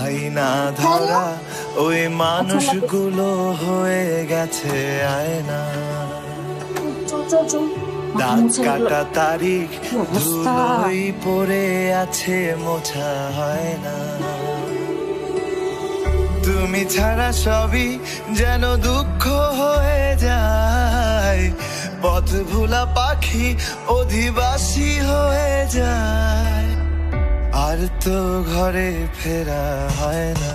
আয়না ধরা ওই মানুষগুলো হয়ে গেছে আয়না। দাগ কাটা তারিখ ধুলোই পড়ে আছে, মোছা হয় না। তুমি ছাড়া সবই যেন দুঃখ হয়ে যায়, পথ ভোলা পাখি অধিবাসী হয়ে যায়, আর তো ঘরে ফেরা হয় না।